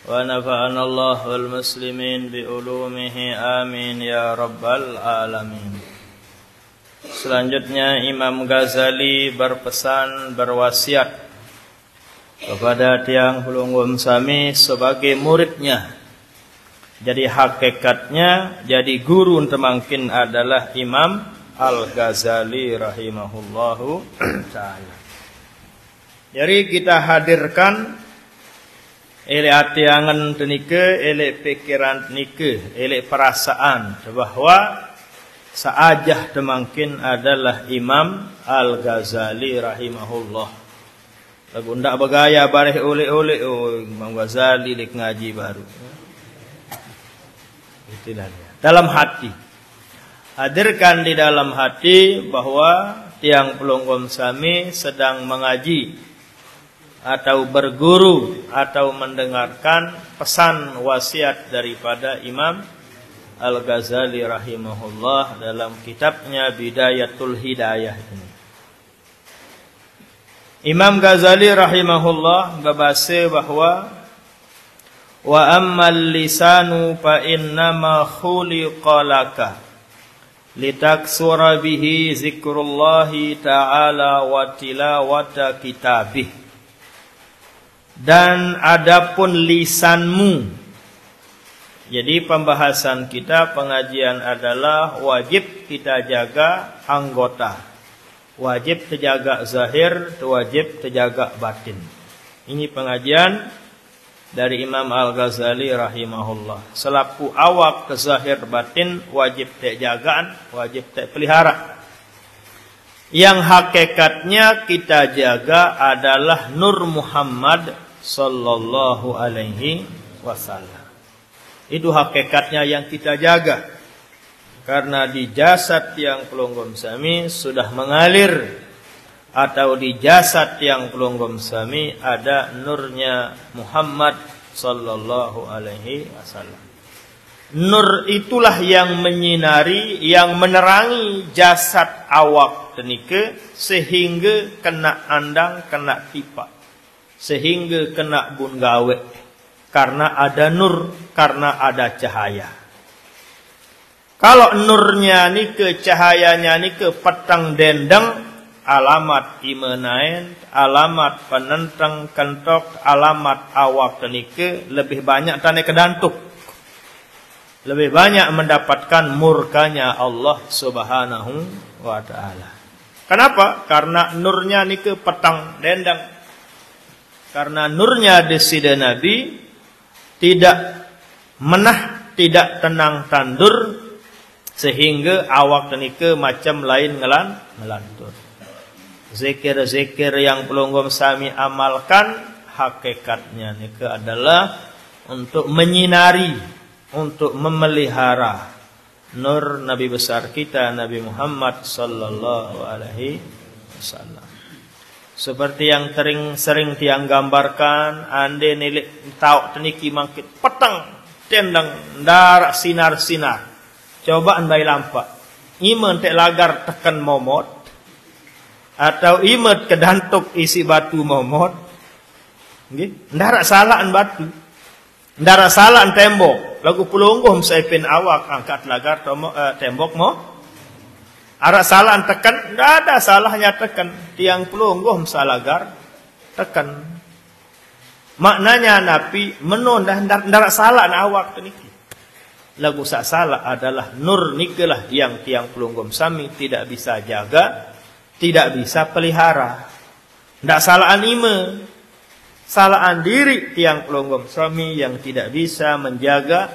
wa nafa'ana Allah wal muslimin bi ulumihi amin ya rabbal alamin. Selanjutnya Imam Ghazali berpesan, berwasiat kepada tiang Hulunggum Sami sebagai muridnya. Jadi hakikatnya jadi guru temangkin adalah Imam Al-Ghazali rahimahullahu ta'ala. Jadi kita hadirkan ele atiangan tenike, ele pikiran tenike, ele perasaan bahwa saajah temangkin adalah Imam Al-Ghazali rahimahullah. Lagu ndak bergaya bareh oleh-oleh Imam Ghazali lek ngaji baru. Itulah dia. Dalam hati. Hadirkan di dalam hati bahwa tiang Hulunggum Sami sedang mengaji atau berguru atau mendengarkan pesan wasiat daripada Imam Al-Ghazali rahimahullah dalam kitabnya Bidayatul Hidayah ini. Imam Ghazali rahimahullah berbahasa bahwa wa ammal lisanu fa innama khuliqa laka litaksura bihi zikrullahi ta'ala wa tilawata kitabih. Dan adapun lisanmu, jadi pembahasan kita pengajian adalah wajib kita jaga anggota, wajib terjaga zahir, wajib terjaga batin. Ini pengajian dari Imam Al-Ghazali rahimahullah. Selaku awak ke zahir batin wajib tak jagaan, wajib tak pelihara. Yang hakikatnya kita jaga adalah Nur Muhammad sallallahu alaihi wasallam. Itu hakikatnya yang kita jaga. Karena di jasad yang Hulunggum Sami sudah mengalir, atau di jasad yang Hulunggum Sami ada nurnya Muhammad sallallahu alaihi wasallam. Nur itulah yang menyinari, yang menerangi jasad awak tenike sehingga kena andang, kena tipak, sehingga kena bun gawe. Karena ada nur, karena ada cahaya. Kalau nurnya nike, cahayanya nike petang dendeng, alamat imenain, alamat penentang kentok, alamat awak tenike lebih banyak tane kedantuk. Lebih banyak mendapatkan murkanya Allah Subhanahu wa taala. Kenapa? Karena nurnya nike petang dendang. Karena nurnya desida Nabi tidak menah, tidak tenang tandur, sehingga awak tenike macam lain ngelantur. Zikir-zikir yang Hulunggum Sami amalkan hakikatnya nike adalah untuk menyinari, untuk memelihara nur Nabi besar kita Nabi Muhammad sallallahu alaihi wasallam. Seperti yang sering tiang gambarkan, ande nilik tauk teniki mangkit petang tendang darak sinar-sinar. Cobaan bayi lampak. Iman tek lagar tekan momot, atau imet kedantuk isi batu momot. Nggih, ndarak salaan batu. Ndarak salaan tembok. Lagu Hulunggum saipin awak angkat lagar tembok mo. Arak salaan tekan, ndak ada salahnya tekan. Tiang Hulunggum salagar tekan. Maknanya Nabi menondah ndarak salaan awak teniki. Lagu sak salah adalah nur nikelah yang tiang Hulunggum Sami tidak bisa jaga, tidak bisa pelihara. Ndak salaan ime, salaan diri tiang Hulunggum Sami yang tidak bisa menjaga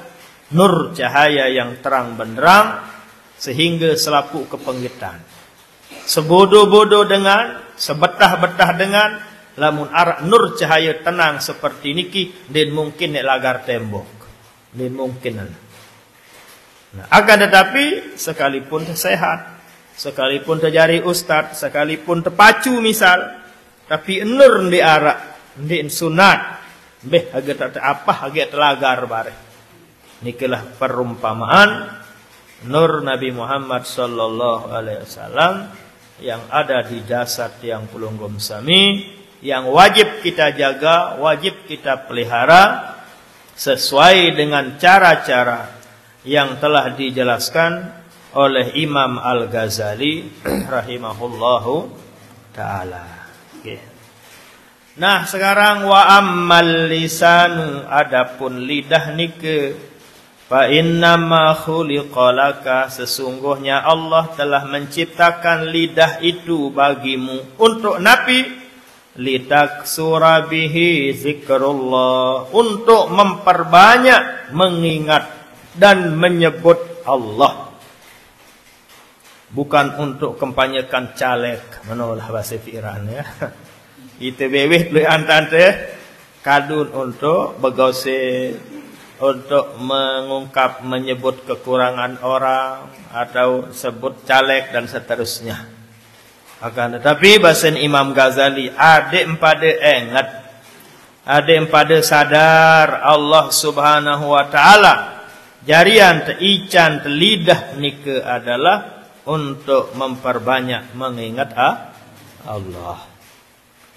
nur cahaya yang terang benderang sehingga selaku kepenggitan. Sebodoh-bodoh dengan, sebetah-betah dengan, lamun arak nur cahaya tenang seperti niki, din mungkin nek lagar tembok, din mungkin. Nah, akan tetapi sekalipun sehat, sekalipun terjadi ustad, sekalipun terpacu misal, tapi nur di arak, di sunat, beh agak apa agak telagar bare. Nikilah perumpamaan nur Nabi Muhammad sallallahu alaihi wasallam yang ada di jasad yang Hulunggum Sami, yang wajib kita jaga, wajib kita pelihara, sesuai dengan cara-cara yang telah dijelaskan oleh Imam Al-Ghazali rahimahullahu ta'ala. Okay. Nah, sekarang wa ammal lisanu, adapun lidah nike, fa innama khuliqalaka, sesungguhnya Allah telah menciptakan lidah itu bagimu untuk nabi, litaksura bihi zikrullah, untuk memperbanyak mengingat dan menyebut Allah, bukan untuk kampanyekan caleg menolak bahasa Iran ya. Itu bebeh lu antante kadun untuk begose, untuk mengungkap menyebut kekurangan orang atau sebut caleg dan seterusnya. Akan tetapi bahasa Imam Ghazali adek pada ingat, adek pada sadar Allah Subhanahu wa taala jarian teican lidah nike adalah untuk memperbanyak mengingat Allah.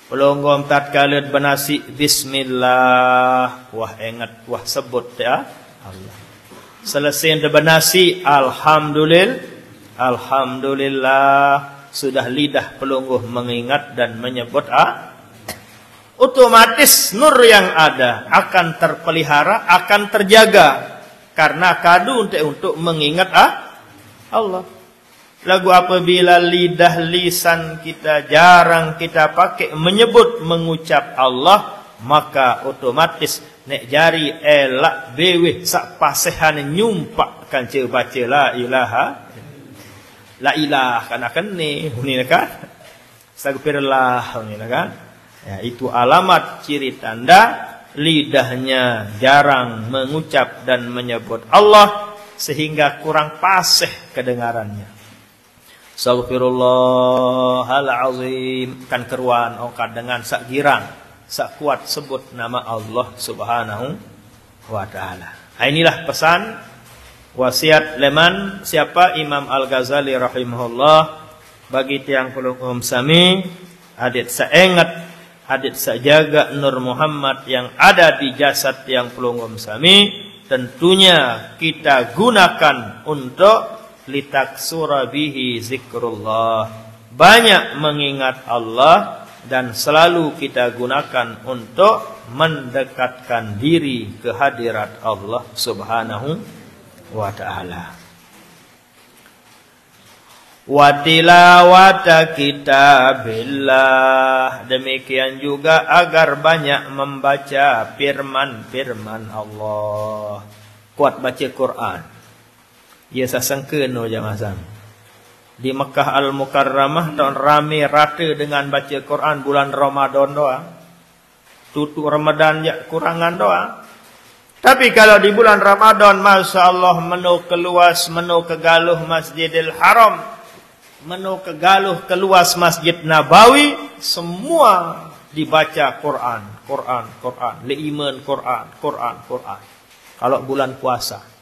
Pelonggom tatkala bernasi bismillah, wah ingat, wah sebut ya Allah. Selesai bernasi alhamdulillah, sudah lidah pelungguh mengingat dan menyebut otomatis nur yang ada akan terpelihara, akan terjaga, karena kadu untuk mengingat Allah. Lagu apabila lidah lisan kita jarang kita pakai menyebut mengucap Allah, maka otomatis nek jari elak bewe sak pasehan nyumpak kan baca la ilaha, la ilah kan akan ni kan, astagfirullah ni kan ya, itu alamat ciri tanda lidahnya jarang mengucap dan menyebut Allah sehingga kurang pasih kedengarannya. Astaghfirullahalazim kan keruan ongkat dengan sak girang, sak kuat sebut nama Allah Subhanahu wa taala. Inilah pesan wasiat leman siapa Imam Al-Ghazali rahimahullah bagi tiang pelungum sami, adik saengat, adik sajaga Nur Muhammad yang ada di jasad tiang pelungum sami, tentunya kita gunakan untuk litaksura bihi zikrullah, banyak mengingat Allah, dan selalu kita gunakan untuk mendekatkan diri ke hadirat Allah Subhanahu wa ta'ala. Wa tilawata kitabillah, demikian juga agar banyak membaca firman-firman Allah. Kuat baca Quran. Ya sasangka no jamaah. Di Mekah Al-Mukarramah tahun rame rata dengan baca Quran bulan Ramadan doa. Tutup Ramadan ya kurangan doa. Tapi kalau di bulan Ramadan, Masya Allah, menu keluas, menu kegaluh Masjidil Haram, menu kegaluh keluas Masjid Nabawi, semua dibaca Quran, Quran, Quran, liiman Quran, Quran, Quran. Kalau bulan puasa.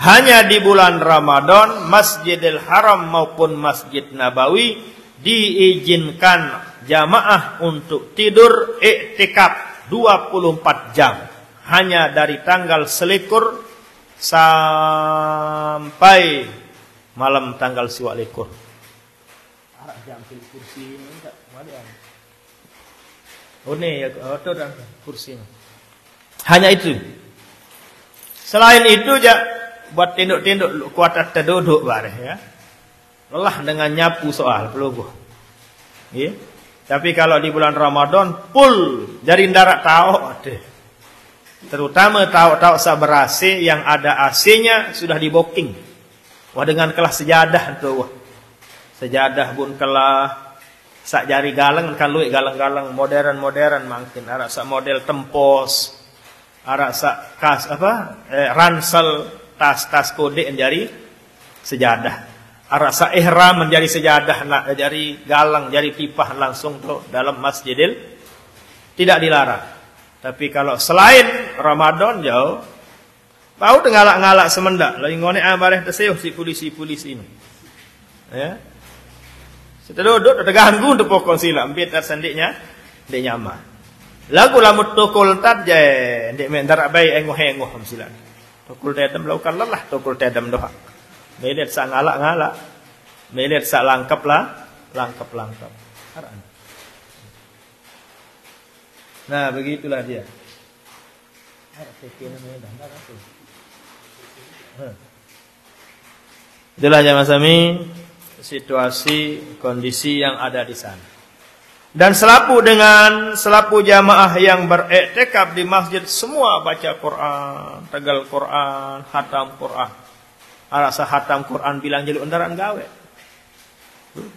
Hanya di bulan Ramadan, Masjidil Haram maupun Masjid Nabawi diizinkan jamaah untuk tidur iktikaf 24 jam. Hanya dari tanggal selikur sampai malam tanggal siwak likur. Jam kursi ini tak ada. Oh ni, itu dah kursi. Hanya itu. Selain itu buat tinduk-tinduk kuat terduduk bareh ya. Lelah dengan nyapu soal pelungguh. Ya. Tapi kalau di bulan Ramadan full jadi ndarak tahu deh. Terutama tahu-tahu saberasi yang ada AC-nya sudah di booking. Wah dengan kelas sejadah tu wah. Sejadah pun kelah sak jari galang kan luik galang-galang modern makin arak sak model tempos. Arak sak kas ransel tas kode jari sejadah. Arasa ihram menjadi sejadah nak jari galang jari pipah langsung tu dalam Masjidil tidak dilarang. Tapi kalau selain Ramadan jauh bau tengalak-ngalak semendak lagi ngone amareh teseuh si polisi-polisi ini. Ya. Seteduduk terganggu untuk pokok sila ambit tersendiknya dia nyaman. Lagu lamut tukul tad je, ndik mendarak baik engoh-engoh msilan. Tukul tedam laukan lelah tukul tedam doha. Melet sak ngalak-ngalak. Melet sak langkap lah, langkap. Nah, begitulah dia. Itulah jamaah sami situasi kondisi yang ada di sana. Dan selapu jamaah yang beriktikaf di masjid semua baca Quran, tegal Quran, hatam Quran. Arasa hatam Quran bilang jadi undaran gawe.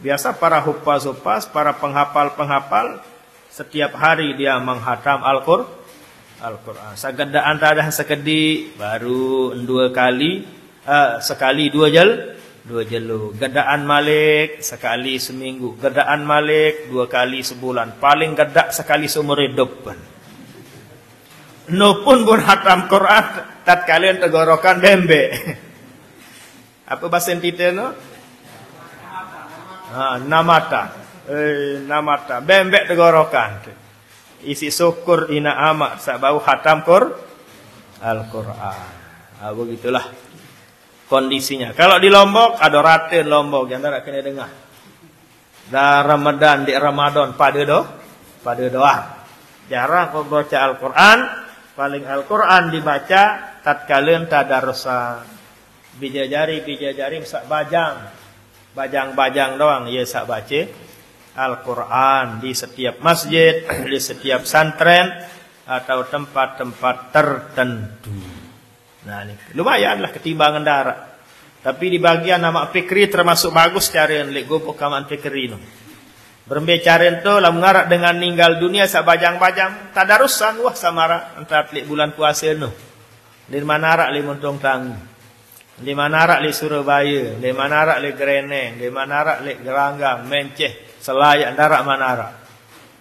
Biasa para huffaz-huffaz, para penghafal-penghafal setiap hari dia menghatam Al-Quran. Sagedaan tadah sekedi baru 2 kali, sekali 2 jelu. Gedaan Malik sekali seminggu. Gedaan Malik 2 kali sebulan. Paling gedak sekali seumur hidup. No pun hatam Quran tat kalian tegorokan bembe. Apa bahasa kita no? Namata. Namata. Bembe tegorokan. Isi syukur ina amat sak bau hatam Al-Quran. Begitulah kondisinya. Kalau di Lombok ada raten Lombok yang tak kena dengar. Dah Ramadan di Ramadan pada doa. Jarang membaca Al-Quran, paling Al-Quran dibaca tatkala tadarusan. Bijajari sak bajang doang ya sak baca Al-Quran di setiap masjid, di setiap santren atau tempat-tempat tertentu. Nah, ini lumayanlah ketimbangan darat. Tapi di bagian nama fikri termasuk bagus carian lek gopok kaman fikri no. Berbicara itu lah mengarak dengan ninggal dunia sabajang-bajang tadarusan wah samara entar lek bulan puasa no. Di Manarak li Montong Tanggu. Di Manarak li Surabaya, di Manarak li Greneng, di Manarak li Geranggang, Menceh, Selayak darak Manarak.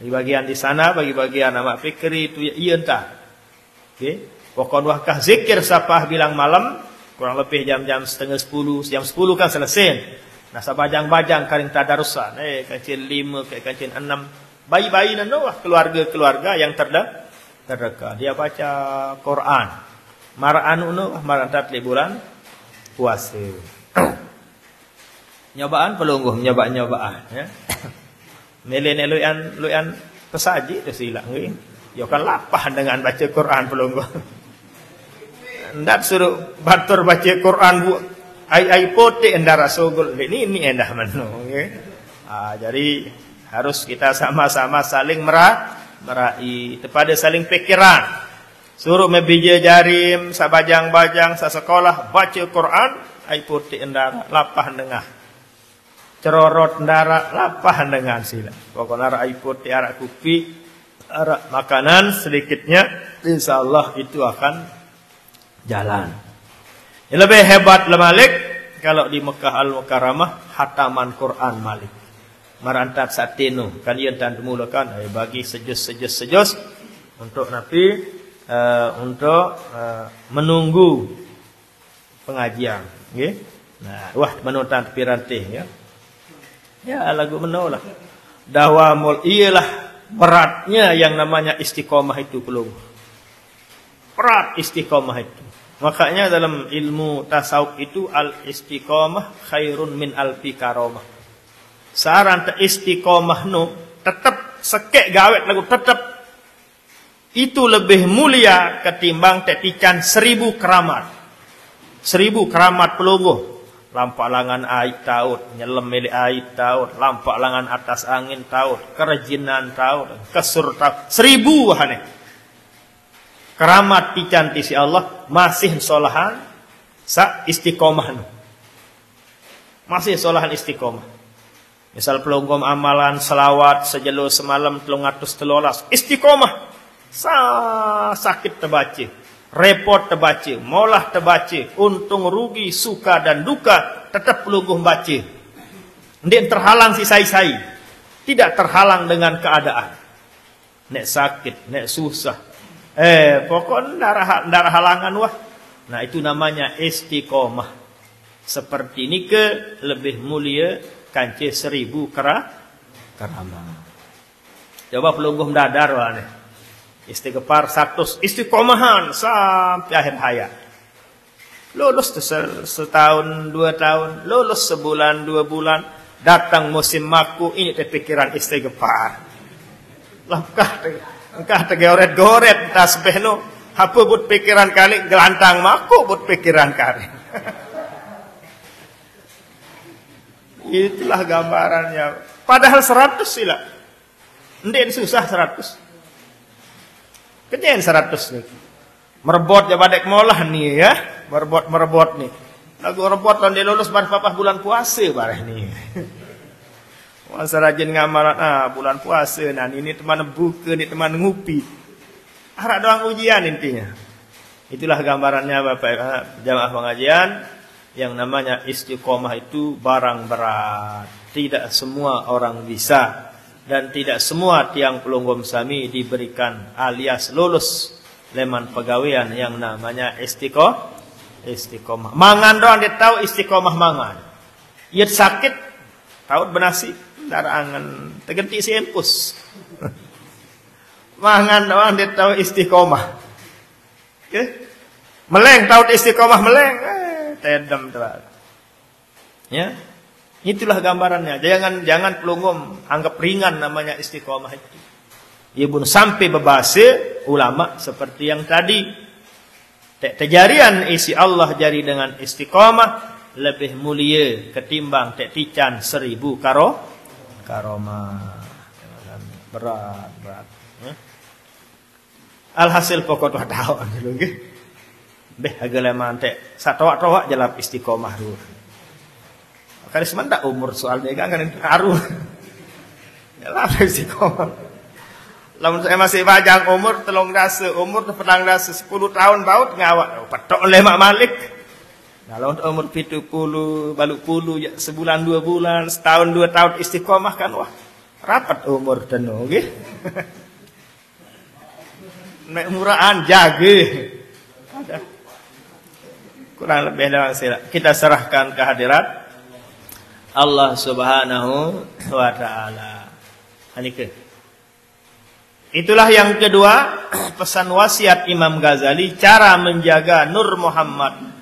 Di bagian di sana bagi bagian nama fikri itu iya entah. Okey. Pokok wakah zikir sapah bilang malam kurang lebih jam-jam setengah 10, jam 10 kan selesai. Nah sabajang-bajang karing tadarusan, kancil 5, kancil 6, bayi-bayi dan keluarga-keluarga yang terdekat. Dia baca Quran. Maraan marantat bulan puasa. Nyobaan pelungguh nyobaan ya. Melen luyan pesaji tu silak ngi. Yo kan lapah dengan baca Quran pelungguh. Ndak suruh batur baca Quran bu ai pote endara sogol ini endah mano nggih. Jadi harus kita sama-sama saling merai kepada saling pikiran. Suruh mebija jarim sabajang-bajang sa sekolah baca Quran ai pote endara lapah dengah. Cerorot endara lapah dengan sila. Pokoknya ai pote arak kupi arak makanan sedikitnya insyaallah itu akan jalan. Yang lebih hebat Malik kalau di Mekah Al-Mukarramah hataman Quran Malik. Marantat satino kalian tan mulakan bagi sejus untuk Nabi untuk menunggu pengajian nggih. Nah, wah menonton pirantih ya. Ya lagu menolak. Dawamul ialah beratnya yang namanya istiqomah itu belum. Berat istiqomah itu. Makanya dalam ilmu tasawuf itu al-istiqomah khairun min alfi karamah. Saran te istiqomah nu tetap sekek gawet lagu tetap itu lebih mulia ketimbang tetikan 1000 keramat. 1000 keramat pelungguh. Lampak langan air taut, nyelam milik air taut, lampak langan atas angin taut, kerajinan taut, kesur taut. 1000 wahane. Keramat dicanti si Allah masih solahan sa istiqomah nu. Masih solahan istiqomah. Misal pelunggum amalan selawat sejelo semalam 313 istiqomah. Sakit terbaca, repot terbaca, molah terbaca, untung rugi, suka dan duka tetap pelunggum baca. Ndik terhalang si sai-sai. Tidak terhalang dengan keadaan. Nek sakit, nek susah. Pokok darah halangan wah. Nah itu namanya istiqomah. Seperti ini ke lebih mulia kance 1000 keramat. Coba pelungguh dadar wah nih. Istighfar 100, istiqomahan sampai akhir hayat. Lulus setahun, 2 tahun, lulus sebulan, 2 bulan, datang musim maku, ini pikiran istighfar. Engkah tegoret-goret tasbih no, apa but pikiran kali gelantang maku but pikiran kali. Itulah gambarannya. Padahal 100 sila. Ndek susah 100. Kenyan 100 nih. Merebot ya badek molah nih ya. Merebot nih. Lagu rebot lawan dia lulus bar papah bulan puasa bareh nih. Masa rajin ngamalan bulan puasa nah ini teman buka ini teman ngupi. Harap doang ujian intinya. Itulah gambarannya Bapak jamaah pengajian. Yang namanya istiqomah itu barang berat. Tidak semua orang bisa. Dan tidak semua tiang pelunggum sami diberikan alias lulus leman pegawaian yang namanya istiqomah. Mangan doang dia tahu istiqomah mangan. Ia sakit tahu benasi darah angan tegenti si empus. Mangan doang dia tahu istiqomah. Okay? Meleng tahu istiqomah meleng. Tedem terus. Ya. Itulah gambarannya. Jangan pelunggum anggap ringan namanya istiqomah itu. Ya pun sampai berbahasa ulama seperti yang tadi. Tejarian isi Allah jari dengan istiqomah lebih mulia ketimbang tican 1000 karomah. Berat. Alhasil pokok tuh tahu dulu nggih. Beh agaleman tek satowak-towak jalap istiqomah dulu. Kali sementara umur soalnya kan ngaruh. Ya lah istiqomah. Lamun saya masih bajang umur telung dasa, umur petang dasa 10 tahun baut ngawak petok lemak malik. Nah lamun umur 70, baluk puluh ya, sebulan 2 bulan, setahun 2 tahun istiqomah kan wah rapat umur tenu nggih. Nek muraan jaga. Kurang lebih dalam kita serahkan kehadirat Allah Subhanahu wa taala. Itulah yang kedua, pesan wasiat Imam Ghazali, cara menjaga Nur Muhammad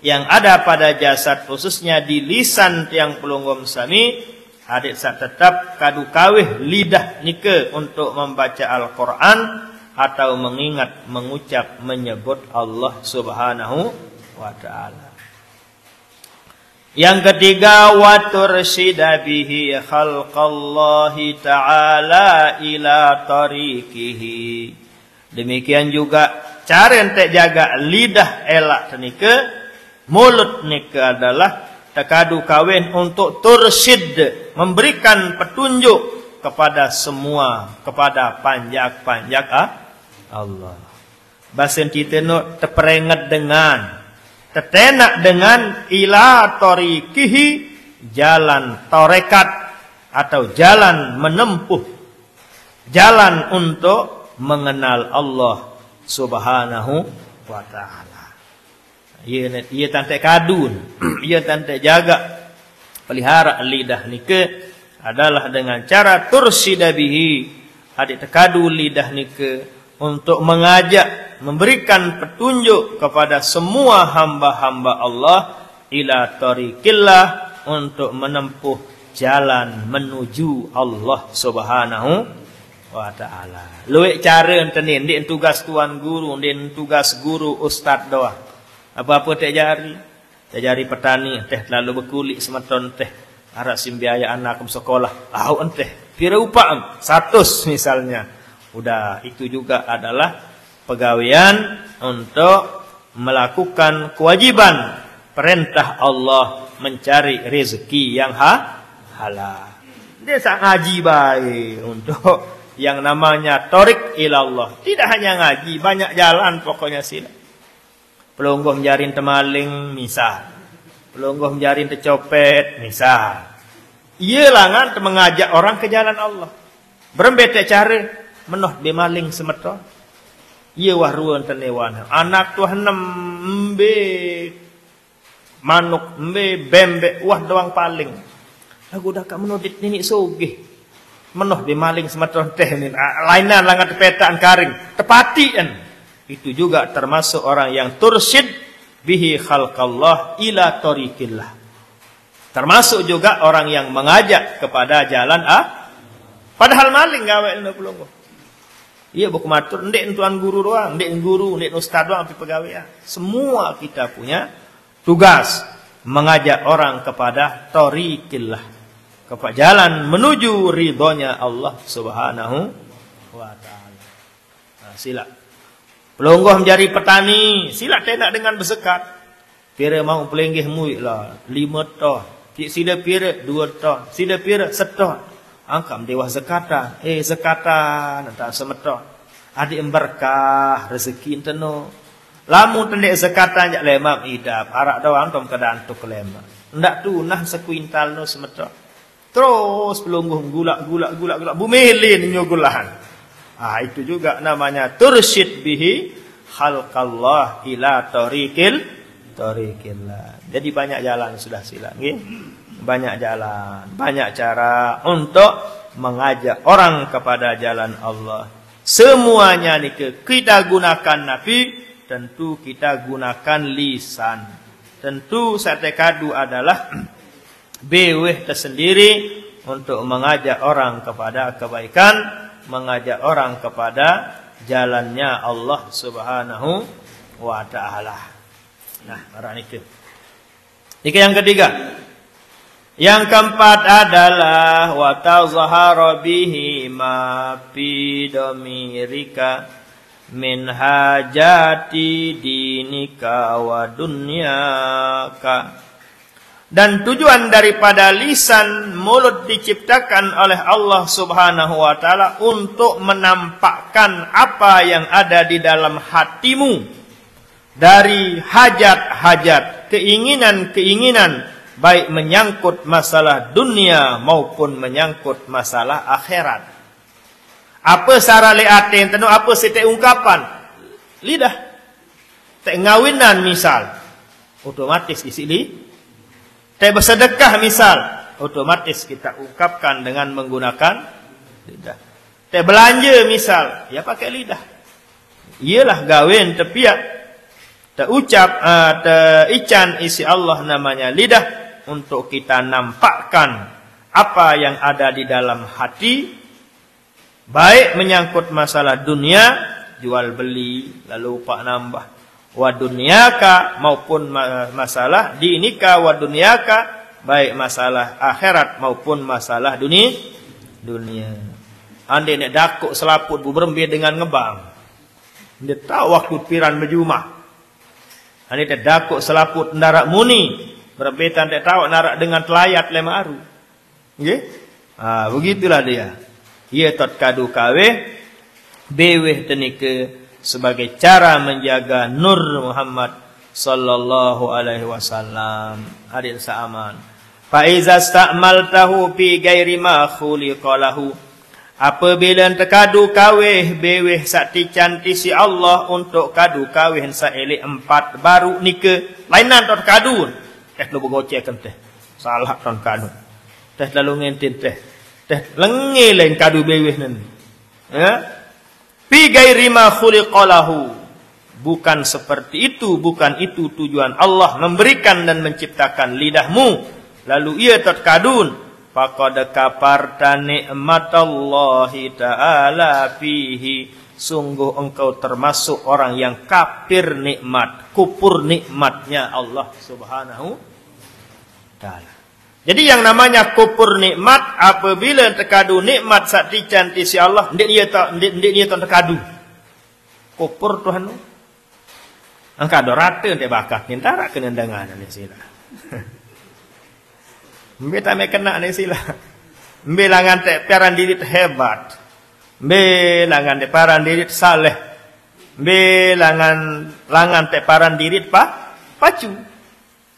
yang ada pada jasad khususnya di lisan tiang pelunggum sami. Adik sak tetap kadu kawih lidah nike untuk membaca Al-Quran atau mengingat, mengucap, menyebut Allah Subhanahu wa ta'ala. Yang ketiga, wa tursyida bihi khalqallahi ta'ala ila tariqihi. Demikian juga cara ente jaga lidah elak nike, mulut nike adalah tekadu kawin untuk tursyid, memberikan petunjuk kepada semua, kepada panjak-panjak Allah. Bahasa kita no terperengat dengan tetenak dengan ila tariqihi, jalan tarekat atau jalan menempuh, jalan untuk mengenal Allah Subhanahu wa ta'ala. Ia tante kadun, ia tante jaga pelihara lidah nike adalah dengan cara tursyida bihi, adik tekadu lidah nike untuk mengajak, memberikan petunjuk kepada semua hamba-hamba Allah ila tariqillah, untuk menempuh jalan menuju Allah Subhanahu wa ta'ala. Luwek cara enten ndik tugas tuan guru, ndik tugas guru ustaz doa. Apa-apa tak jari petani teh lalu berkulit semeton teh arah simbiaya anak ke sekolah. Au enteh pira upah 100 misalnya. Udah itu juga adalah pegawaian untuk melakukan kewajiban perintah Allah mencari rezeki yang halal. Dia sang ngaji baik untuk yang namanya tarik ilallah. Tidak hanya ngaji, banyak jalan pokoknya sila. Pelungguh jarin temaling misal, pelungguh jarin tercopet misal. Ia langan mengajak orang ke jalan Allah. Berembete cara menoh be maling semeton. Ia wahruan tenewan. Anak tu henam mbe manuk mbe bembe wah doang paling. Lagu dah kak menodit nenek sogeh. Menoh bimaling semetron teh ni lainan langat petaan karing tepatian. Itu juga termasuk orang yang tursyid bihi khalqallah ila tariqillah. Termasuk juga orang yang mengajak kepada jalan padahal maling gawe ilmu pelunggu. Iya buku matur ndek tuan guru doang, ndek guru, ndek ustaz doang tapi pegawai. Semua kita punya tugas mengajak orang kepada tariqillah. Kepada jalan menuju ridhonya Allah Subhanahu wa taala. Nah, sila. Pelungguh menjadi petani, sila tenak dengan bersekat. Pira mau pelenggih muik lah 5 ton. Sila pira 2 ton. Sila pira 1 ton. Angkam dewa zakatan. Zakatan tak semeton. Adik berkah rezeki teno. Lamun tendek zakatan jak lemam idap. Arak doang tom keadaan tu kelemam. Ndak tunah sekuintal no semeton. Terus pelungguh gulak bumelin nyogulahan. Itu juga namanya tursyid bihi khalqallah ila tariqillah. Jadi banyak jalan sudah sila nggih. Banyak jalan, banyak cara untuk mengajak orang kepada jalan Allah. Semuanya ni kita gunakan nabi, tentu kita gunakan lisan. Tentu sate kadu adalah beweh tersendiri untuk mengajak orang kepada kebaikan, mengajak orang kepada jalannya Allah Subhanahu wa taala. Nah, orang itu. Ini yang ketiga. Yang keempat adalah wa tazhara bihi ma fi damirika min hajati dinika wa dunyaka. Dan tujuan daripada lisan mulut diciptakan oleh Allah Subhanahu wa taala untuk menampakkan apa yang ada di dalam hatimu dari hajat-hajat, keinginan-keinginan baik menyangkut masalah dunia maupun menyangkut masalah akhirat. Apa sara leaten tenu apa sete ungkapan? Lidah. Tek ngawinan misal, otomatis di sini. Tek bersedekah misal, otomatis kita ungkapkan dengan menggunakan lidah. Tek belanja misal, ya pakai lidah. Iyalah gawen tepiak. Tek ucap, tek ican isi Allah namanya lidah untuk kita nampakkan apa yang ada di dalam hati, baik menyangkut masalah dunia, jual beli, lalu pak nambah. Wa dunyaka maupun masalah dinika wa dunyaka, baik masalah akhirat maupun masalah dunia. Ande nek dakuk selaput bu berembe dengan ngebang. Dia tahu waktu piran berjumah. Ande nek dakuk selaput ndarak muni, berbetan tak tahu narak dengan telayat lema aru. Nggih? Begitulah dia. Ia tot kadu kawe beweh tenike sebagai cara menjaga nur Muhammad sallallahu alaihi wasallam. Hadis saaman. Fa iza sta'maltahu fi ghairi ma khuliqalahu. Apabila terkadu kaweh beweh sakti canti si Allah untuk kadu kaweh saelek 4 baru nike lainan tot kadu. Lu bergocehkan teh. Salah ton kadu. Teh lalu ngentin teh. Teh lengi lain kadu beweh nan. Ya? Fi ghairi ma khuliqalahu. Bukan seperti itu, bukan itu tujuan Allah memberikan dan menciptakan lidahmu. Lalu ia terkadun, faqad kafarta ni'matallahi ta'ala fihi. Sungguh engkau termasuk orang yang kafir nikmat, kufur nikmatnya Allah Subhanahu taala. Jadi yang namanya kufur nikmat apabila terkadu nikmat sakti cantik si Allah, ndik dia terkadu. Kufur Tuhan. Angka do rata ndik bakal nintara kenendangan ni sila. Mbe tak me kena ni sila. Mbe langan tek piaran diri hebat. Mbe langan tek paran diri saleh. Mbe langan tek paran diri pacu.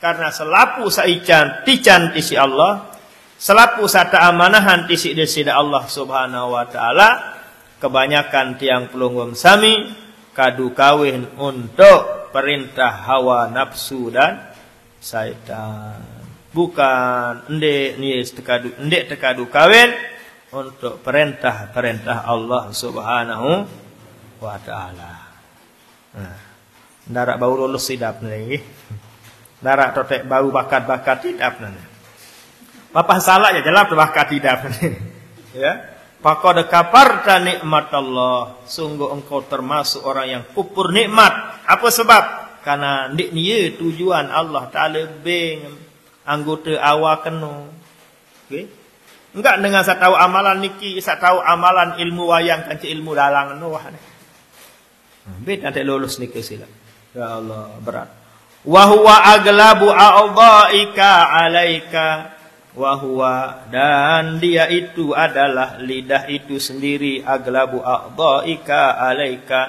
Karena selapu saican tican tisi Allah, selapu sata amanahan tisi desida Allah Subhanahu wa taala, kebanyakan tiang pelunggum sami kadu kawin untuk perintah hawa nafsu dan syaitan. Bukan ndek tekadu kawin untuk perintah-perintah Allah Subhanahu wa taala. Nah, ndarak bau lulus sidap nih. Ndarak totek bau bakat-bakat tidap nih. Papa salah ya jelas bakat tidap nih. Ya. Faqad kafarta nikmat Allah. Sungguh engkau termasuk orang yang kufur nikmat. Apa sebab? Karena ndik niye tujuan Allah Taala beng anggota awak kenu. Okey. Enggak dengan saya tahu amalan niki, saya tahu amalan ilmu wayang kan ilmu dalang nu wah. Beda tak lulus niki sila. Ya Allah berat. Wa huwa aglabu a'dha'ika 'alaika wa huwa, dan dia itu adalah lidah itu sendiri aglabu a'dha'ika 'alaika,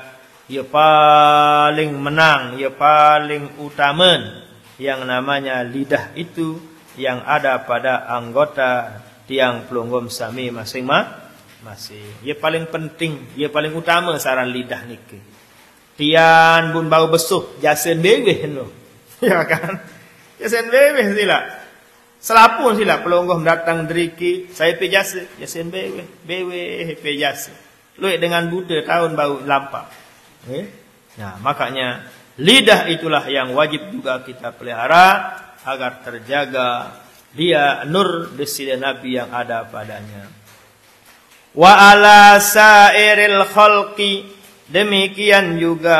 ia paling menang, ia paling utama yang namanya lidah itu yang ada pada anggota tiang pelunggum sami masing-masing. Ia paling penting, ia paling utama saran lidah niki. Tian bun bau besuh jasen bebeh no. Ya kan? Jasen bebeh sila. Selapun sila pelunggum datang deriki, saya pi jasen bebeh, bebeh pi jase. Luik dengan Buddha tahun bau lampau. Nah, makanya lidah itulah yang wajib juga kita pelihara agar terjaga dia nur desida Nabi yang ada padanya. Wa ala sairil khalqi, demikian juga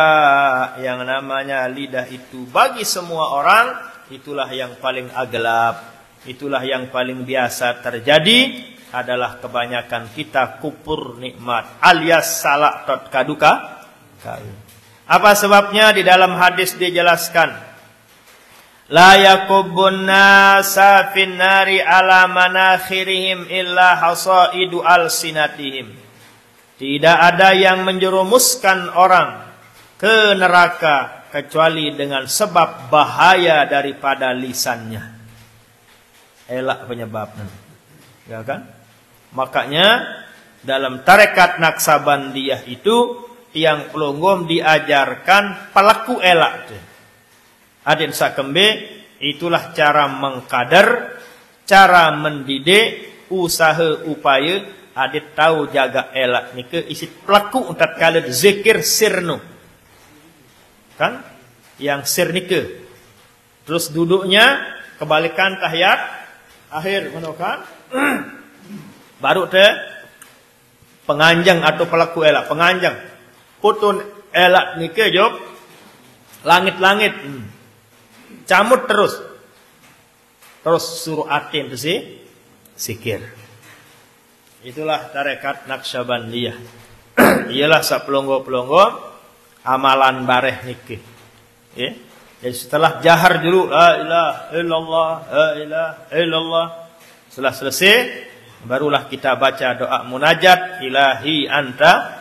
yang namanya lidah itu bagi semua orang itulah yang paling aglab, itulah yang paling biasa terjadi adalah kebanyakan kita kufur nikmat alias salah tot kaduka. Apa sebabnya? Di dalam hadis dijelaskan, la yakubun nasa fin nari ala manakhirihim illa hasaidu alsinatihim. Tidak ada yang menjerumuskan orang ke neraka kecuali dengan sebab bahaya daripada lisannya. Elak penyebabnya. Ya kan? Makanya dalam tarekat Naksabandiyah itu tiang pelunggum diajarkan pelaku elak. Adin sakembe, itulah cara mengkader, cara mendidik, usaha upaya adit tahu jaga elak ni ke isi pelaku tatkala zikir sirnu. Kan? Yang sir ni ke. Terus duduknya kebalikan tahiyat akhir mana kan? Baru te penganjang atau pelaku elak, penganjang. Putun elak ni ke job langit-langit. Camut terus suruh atin tu sikir. Itulah tarekat Naksabandiyah. Ialah sapelonggo-pelonggo amalan bareh niki. Ya. Jadi setelah jahar dulu la ilaha illallah, la ilaha illallah. Setelah selesai barulah kita baca doa munajat, ilahi anta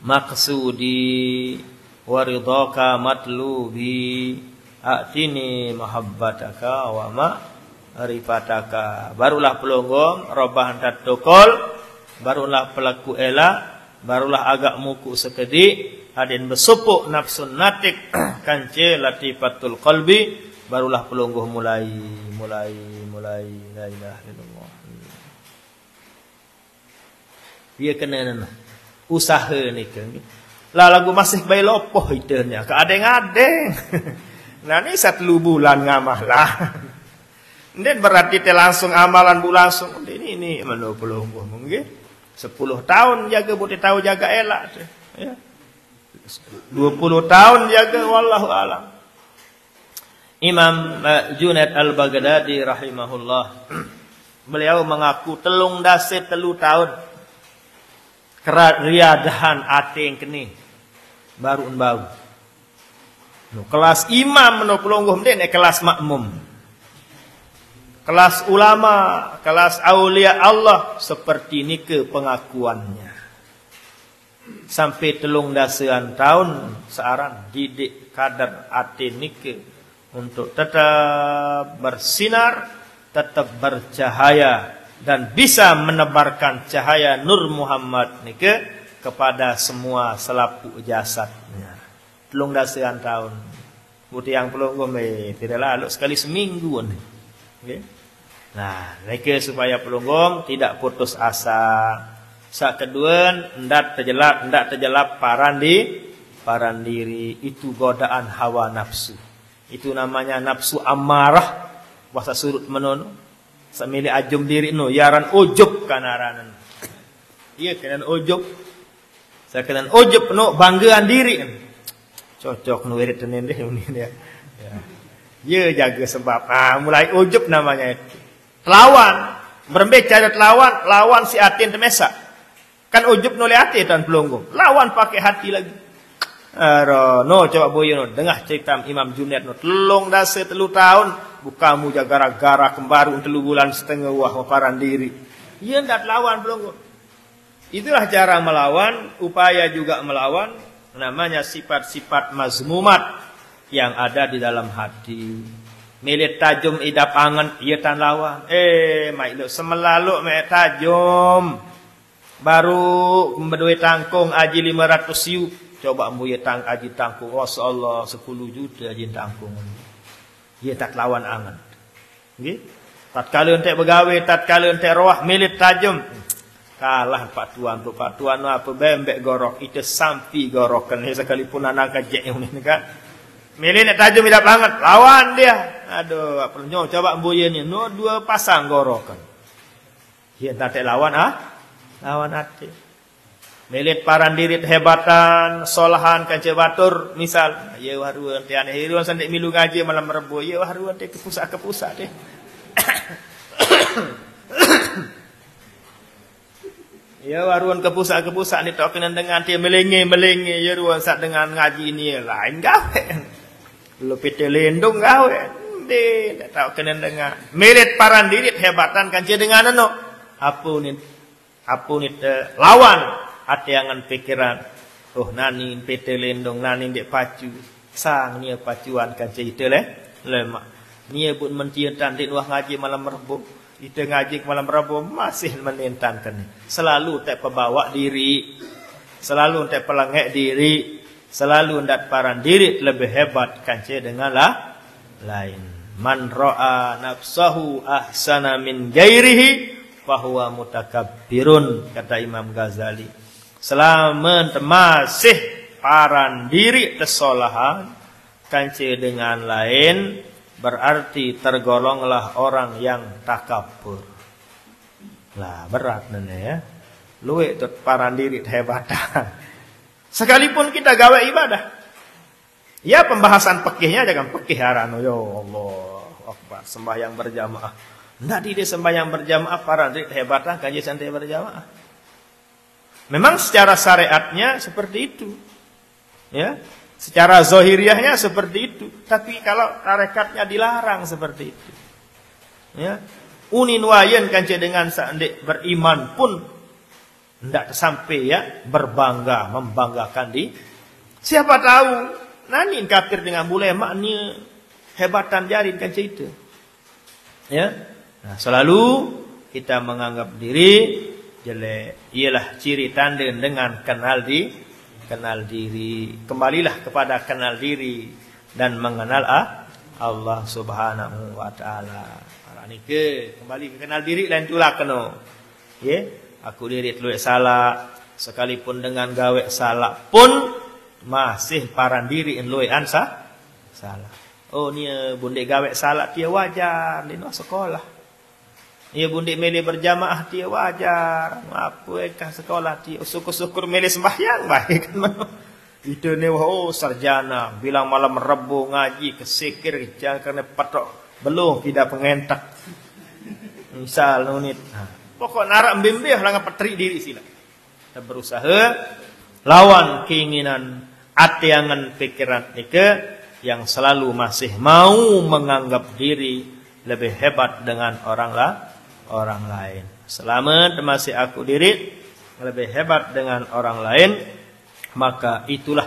maqsudi waridhaka matlubi atini mahabbataka wa ma'rifataka. Barulah pelonggong robah hantat dokol, barulah pelaku elak, barulah agak muku sekedi adin besupuk nafsun natik kance latifatul qalbi, barulah pelonggong mulai la ilaha illallah. Dia kena usaha ni kan. Lah lagu masih bayi lopoh itenya, keadeng-adeng. Nah ni 1 bulan ngamah lah. Ini berarti te langsung amalan bu langsung. Ini mana pelungguh mungkin 10 tahun jaga budi tahu jaga elak. Ya. 20 tahun jaga wallahu alam. Imam Junaid Al-Baghdadi rahimahullah, beliau mengaku telung dase 3 tahun kerat riadahan ating keni baru bau. No, kelas imam no pelungguh mden kelas makmum. Kelas ulama, kelas aulia Allah seperti ini ke pengakuannya. Sampai 13 tahun searan didik kadar ating nike untuk tetap bersinar, tetap bercahaya dan bisa menebarkan cahaya Nur Muhammad nike kepada semua selaput jasadnya. 13 tahun. Bukti yang pelunggum tidak lalu sekali seminggu nih. Okay. Nah, mereka supaya pelunggum tidak putus asa. Sak kedua, ndak terjelap paran diri, itu godaan hawa nafsu. Itu namanya nafsu amarah. Bahasa surut menono. Samili ajum diri no, yaran ujub kanaranan. Iya kenan ujub. Saya kenan ujub no banggaan diri. Cocok no wirid tenin deh ini dia. Ya jaga sebab. Mulai ujub namanya itu. Lawan, berbicara lawan si atin temesa. Kan ujub noleh hati dan pelunggung. Lawan pakai hati lagi. No coba boyo no dengah cerita Imam Junaid no telung dase 3 tahun bukamu jaga gara kembaru 3 bulan setengah wah paran diri. Iya ndak lawan pelunggung. Itulah cara melawan, upaya juga melawan, namanya sifat-sifat mazmumat yang ada di dalam hati. Milit tajum idap angan iya tan lawan. Mailo semelaluk me tajum. Baru berdua tangkung aji 500 yu. Coba ambuye aji tangkung. Rasulullah 10 juta aji tangkung. Ia tak lawan angan. Nggih. Tatkala entek begawe, tatkala entek roah milit tajum. Kalah Pak Tuan apa bembek gorok. Itu sampi gorokan. Sekalipun anak kajek ini kan. Milit tajum idap angan. Lawan dia. Aduh, apa coba ambuye ni. No 2 pasang gorokan. Ia tak lawan lawan hati. Milit paran diri hebatan, solahan kance batur, misal, ya waruan teh aneh hiruan sandik milu ngaji malam Rebo, ya waruan teh kepusak deh. Ya waruan kepusak ni tok kena dengan dia melenge, ya ruan sak dengan ngaji ini lain gawe. Lu pite lendung gawe. Deh, tak tahu kena dengan. Milit paran diri hebatan kance dengan ano. Apa ni lawan atiangan pikiran. Oh nani pete lendong nani dek pacu. Sang nia pacuan kan cerita lemak. Nia pun menciutan di luar ngaji malam Rebo. Itu ngaji malam Rebo masih menentankan. Selalu tak pebawa diri. Selalu tak pelangek diri. Selalu tak paran diri lebih hebat kan dengan lain. Man ra'a nafsahu ahsana min gairihi fahuwa mutakabbirun, kata Imam Ghazali. Selama masih paran diri kesalahan kance dengan lain, berarti tergolonglah orang yang takabur. Lah berat nene ya. Luwe tu paran diri hebatan. Sekalipun kita gawe ibadah. Ya pembahasan pekihnya jangan pekih harano ya Allah Akbar sembahyang berjamaah. Ndak di sembahyang berjamaah paran diri hebatan kaji santai berjamaah. Memang secara syariatnya seperti itu. Ya. Secara zahiriahnya seperti itu. Tapi kalau tarekatnya dilarang seperti itu. Ya. Unin wayan kance dengan sandik beriman pun ndak sampai ya berbangga, membanggakan di. Siapa tahu nanin kafir dengan boleh maknya hebatan jarin kance itu. Ya. Nah, selalu kita menganggap diri jelek. Ialah ciri tanda dengan kenal diri. Kembalilah kepada kenal diri dan mengenal Allah Subhanahu wa taala. Aranike kembali ke kenal diri lain tulah kena. Ya, aku diri tuluy salah sekalipun dengan gawe salah pun masih paran diri en luy ansa salah. Oh nia bunde gawe salah dia wajar di sekolah. Ia bundik milih berjamaah dia wajar. Apa kah sekolah dia syukur-syukur milih sembahyang baik kan. Itu ni sarjana bilang malam Rebo ngaji kesikir jangan kena patok belum tidak pengentak. Misal nunit. Pokok narak bimbih lang petri diri sila. Kita berusaha lawan keinginan atiangan pikiran nika yang selalu masih mau menganggap diri lebih hebat dengan orang lain. Selama masih aku diri lebih hebat dengan orang lain, maka itulah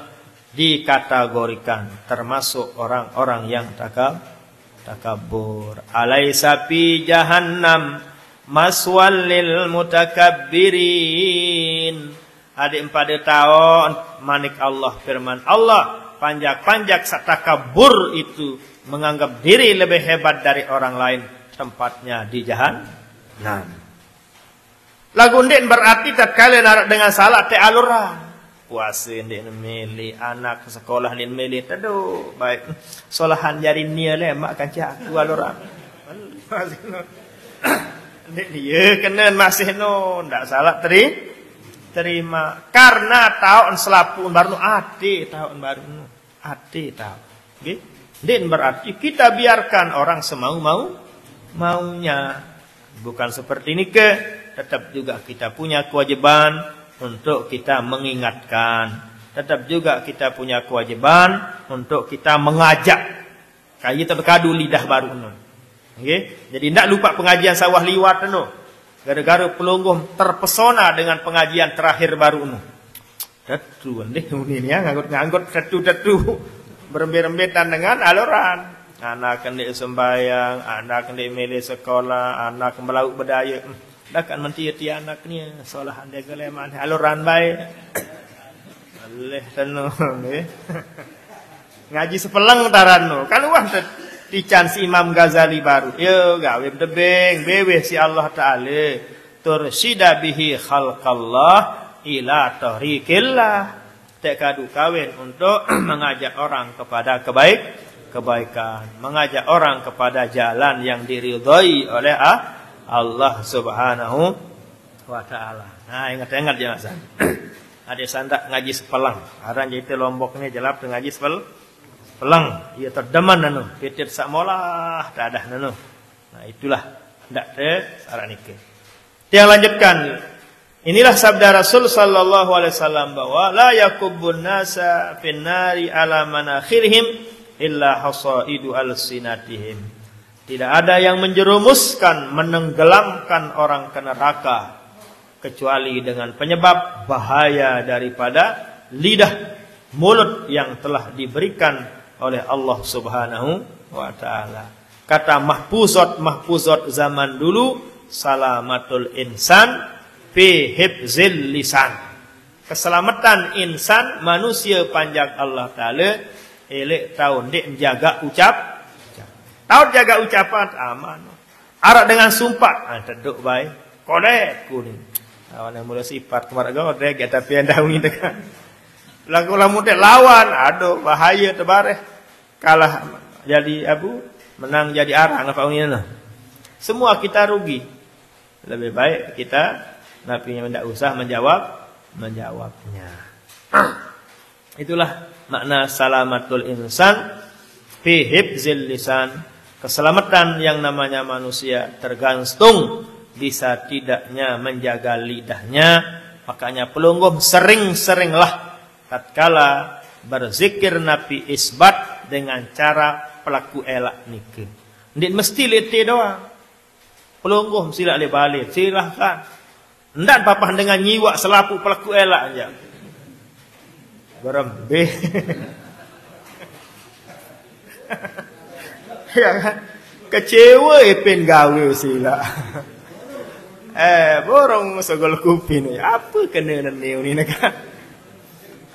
dikategorikan termasuk orang-orang yang takabur. Alaisa fi jahannam maswal lil mutakabbirin. Adik pada tahun manik Allah firman Allah panjak-panjak satakabur itu menganggap diri lebih hebat dari orang lain. tempatnya di jahanam. Lagu ndek berarti tatkala narak dengan salah te aluran. Puasa ndek milih anak sekolah ndek milih teduh baik. Solahan jari nia le mak kancak aku aluran. Ndek dia kena masih no ndak salah terima karena tahun selapun baru ati tahun baru ati tahun. Nggih. Dan berarti kita biarkan orang maunya. Bukan seperti ini tetap juga kita punya kewajiban untuk kita mengingatkan. Tetap juga kita punya kewajiban untuk kita mengajak. Kayak terkadu lidah baru. Okay? Jadi tidak lupa pengajian sawah liwat. Gara-gara pelungguh terpesona dengan pengajian terakhir baru. Datu. Ini ya nganggut datu. Berembet-rembetan dengan aluran. Anak hendak sembahyang, anak hendak milih sekolah, anak melauk berdaya. Dah kan menti anaknya, solahan dia geleman aluran baik. Boleh tanu ngaji sepelang tarano. Kan wah dican si Imam Ghazali baru. Yo gawe debeng, bewe si Allah Taala tursida bihi khalqallah ila tariqillah. Tekadu kawin untuk mengajak orang kepada kebaikan, mengajak orang kepada jalan yang diridhai oleh Allah Subhanahu wa taala. Nah, ingat-ingat ya Mas. Ada santak ngaji sepelang. Aran jadi Lombok ni jelap ngaji sepelang. Ia terdeman nanu, pitir sak molah dadah nanu. Nah, itulah ndak te saran iki. Dia lanjutkan. Inilah sabda Rasul sallallahu alaihi wasallam bahwa la yakubbun nasa fin nari ala manakhirihim illa hasaidu alsinatihim. Tidak ada yang menjerumuskan, menenggelamkan orang ke neraka kecuali dengan penyebab bahaya daripada lidah mulut yang telah diberikan oleh Allah Subhanahu wa taala. Kata mahfuzat zaman dulu, salamatul insan fi hifzil lisan. Keselamatan insan manusia panjang Allah Taala elek tahu ndik menjaga ucap. Tahu jaga ucapan aman. Arak dengan sumpah teduk baik. Kodek kuning. Awan yang mula sifat kemarin kodek tapi yang daungi tekan. Lagu-lagu dek lawan aduh bahaya tebareh. Kalah jadi abu, menang jadi arang apa ini. Semua kita rugi. Lebih baik kita Nabi yang tidak usah menjawabnya. Itulah makna salamatul insan fi hifzil lisan. Keselamatan yang namanya manusia tergantung bisa tidaknya menjaga lidahnya. Makanya pelungguh sering-seringlah tatkala berzikir Nabi isbat dengan cara pelaku elak nike. Ndik mesti lete doang. Pelungguh sila le balik, silahkan. Ndak papah dengan nyiwak selapu pelaku elak aja. Berembe. Ya kan? Kecewa pen gawe sila. Borong segol kupin. Apa kena neu ni nak?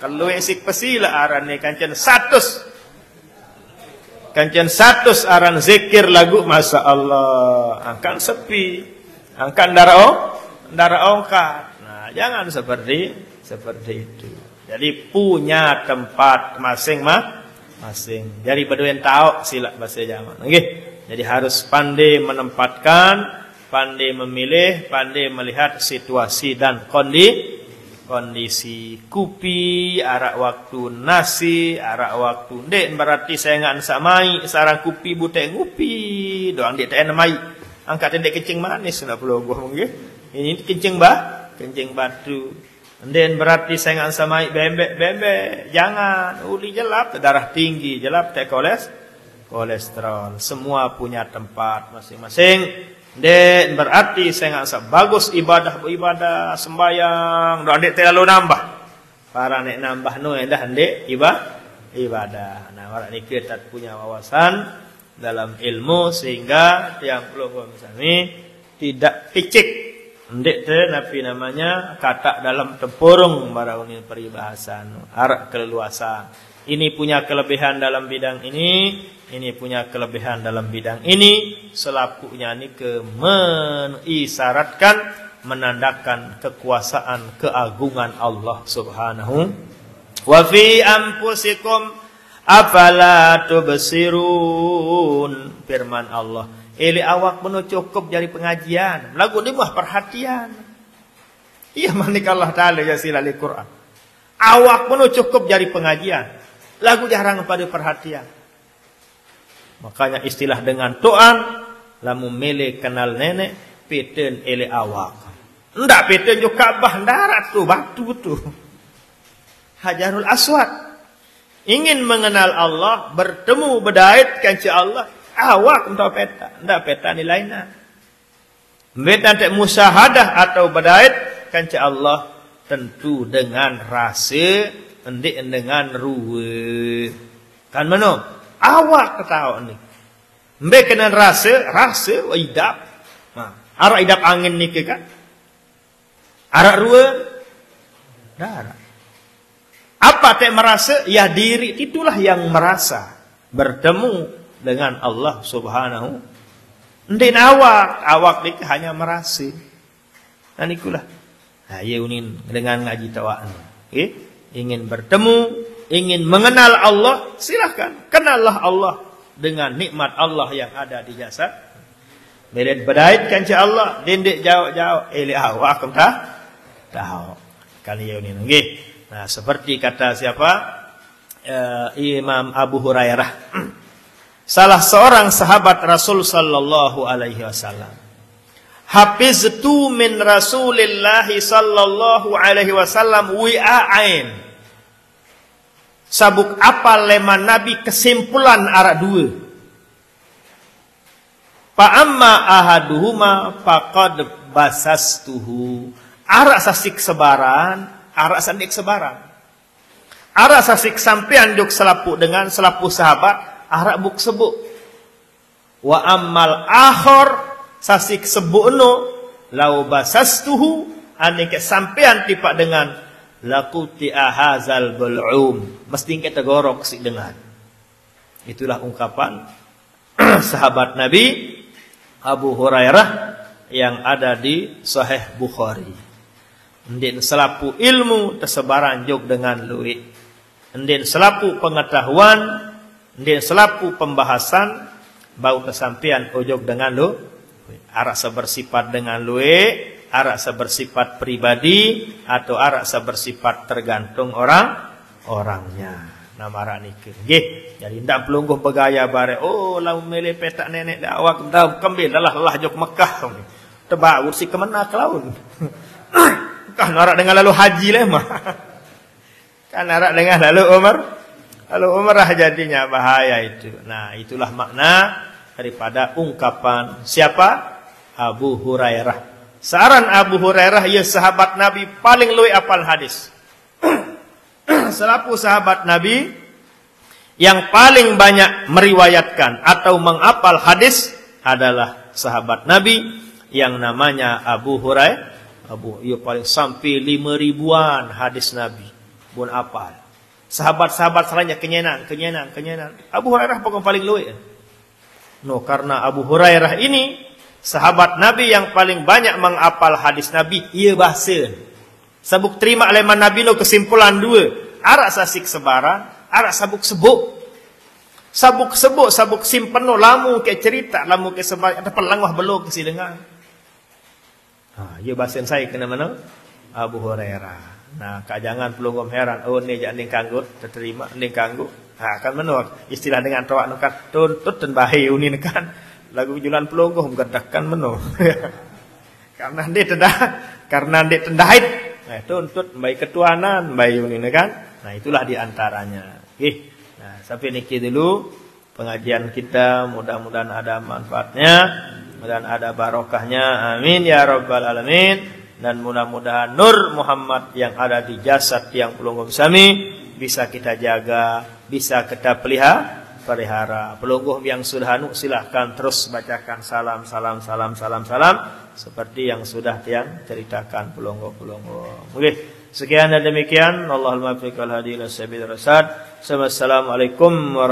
Kalau esik pesila aran ni kancen 100. Kancen 100 aran zikir lagu masa Allah. Angkan sepi. Angkan darah ongkat. Nah, jangan seperti itu. Jadi punya tempat masing-masing. Jadi beduin tahu sila bahasa Jawa. Nggih. Jadi harus pandai menempatkan, pandai memilih, pandai melihat situasi dan kondisi. Kupi, arak waktu nasi, arak waktu ndek berarti saya ngan samai, sarang kupi butek ngupi, doang ndek tak namai. Angkat ndek kencing manis nak perlu gua nggih. Ini kencing batu. Dan berarti saya nggak samai bembek. Jangan. Uli jelap, darah tinggi. Jelap, tak kolesterol. Semua punya tempat masing-masing. Dan berarti saya nggak bagus ibadah sembahyang. Doa dek terlalu nambah. Para nek nambah no dah dek ibadah. Nah, orang ini kita punya wawasan dalam ilmu sehingga yang perlu kami tidak picik. Ndek te napi namanya kata dalam tempurung barauni peribahasa arak keleluasan. Ini punya kelebihan dalam bidang ini punya kelebihan dalam bidang ini. Selapunya ini mengisyaratkan, menandakan kekuasaan, keagungan Allah Subhanahu. Wa fi anfusikum afala tubsirun. Firman Allah, eli awak penuh cukup jadi pengajian. Lagu ni mah perhatian. Iya manik Allah Ta'ala ya silali Quran. Awak penuh cukup jadi pengajian. Lagu jarang pada perhatian. Makanya istilah dengan Tuhan, lamu mele kenal nenek, peten ele awak. Ndak peten juga bah darat tu, batu tu. Hajarul Aswad. Ingin mengenal Allah, bertemu berdait kanci Allah, awak entah peta, ndak peta ni lainnya. Beta tak musyahadah atau berdait kanci Allah tentu dengan rasa, endik dengan ruwe. Kan mana? Awak ketahu ni. Mbek kena rasa wa idap. Arak idap angin ni ke kan? Arak ruwe darah. Apa tak merasa? Ya diri itulah yang merasa bertemu dengan Allah Subhanahu. Ndin awak ni hanya merasa. Dan ikulah. Nah, ya unin dengan ngaji tawaan. Okay? Ingin bertemu, ingin mengenal Allah, silakan kenallah Allah dengan nikmat Allah yang ada di jasad. Belet berdait kanci Allah, dendek jauh-jauh, eli awak entah tahu. Kali ini nggih. Nah, seperti kata siapa? Imam Abu Hurairah. Salah seorang sahabat Rasul sallallahu alaihi wasallam. Hafiztu min Rasulillah sallallahu alaihi wasallam wi'ain. Sabuk apa lema Nabi kesimpulan arak dua. Fa amma ahaduhuma faqad basastuhu. Arak sasik sebaran, arak sandik sebaran. Arak sasik sampean juk selapu dengan selapu sahabat, arak buk sebuk. Wa ammal akhor sasik sebukno lau basastuhu anike sampean tipak dengan laquti ahazal bul'um, mesti kita gorok sik dengan. Itulah ungkapan sahabat Nabi Abu Hurairah yang ada di Sahih Bukhari. Ndin selapu ilmu tersebaran jog dengan luit. Ndin selapu pengetahuan, ndin selapu pembahasan bau kesampian ojog dengan lu. Arak sebersifat dengan luwe, arak sebersifat pribadi, atau arak sebersifat tergantung orangnya. Nama arak nikah. Jadi tidak pelungguh bergaya bare. Oh, lau mele petak nenek dah awak dah kembali lah jok Mekah. Tebak ursi ke mana ke laun. Kan arak dengan lalu haji lah mah. Kan arak dengan lalu Umar. Lalu Umrah jadinya bahaya itu. Nah, itulah makna daripada ungkapan siapa? Abu Hurairah. Saran Abu Hurairah, ia sahabat Nabi paling luwih apal hadis. Selaku sahabat Nabi yang paling banyak meriwayatkan atau menghafal hadis adalah sahabat Nabi yang namanya Abu Hurairah. Ia paling sampai 5.000-an hadis Nabi pun apal. Sahabat-sahabat selainnya kenyanan. Abu Hurairah pokok paling luwih. No, karena Abu Hurairah ini sahabat Nabi yang paling banyak menghafal hadis Nabi, ia bahasa. Sabuk terima leman Nabi no kesimpulan dua. Arak sasik sebaran, arak sabuk sebuk. Sabuk sebuk, sabuk simpen no lamu ke cerita, lamu ke sebaran, ada pelangwah belum ke si dengar. Ia bahasa saya kena mana? Abu Hurairah. Nah, kak jangan pelunggum heran. Oh, ni jangan kanggut, terima ni kanggut. Kan menur istilah dengan tawak nukan tuntut dan bahaya ini kan. Lagu jualan pelungguh menggedakan menu. Karena dia tendahit. Tuntut baik ketuanan, baik ini kan. Nah, itulah diantaranya. Nah, sampai niki dulu pengajian kita. Mudah-mudahan ada manfaatnya, mudah-mudahan ada barokahnya. Amin ya rabbal alamin. Dan mudah-mudahan Nur Muhammad yang ada di jasad yang pelungguh sami bisa kita jaga, bisa kita pelihara. Pelungguh yang sudah silahkan terus bacakan salam seperti yang sudah tiang ceritakan pelungguh. Boleh. Sekian dan demikian. Allahumma fiqal hadi ila sabil rasad. Wassalamualaikum warahmatullahi wabarakatuh.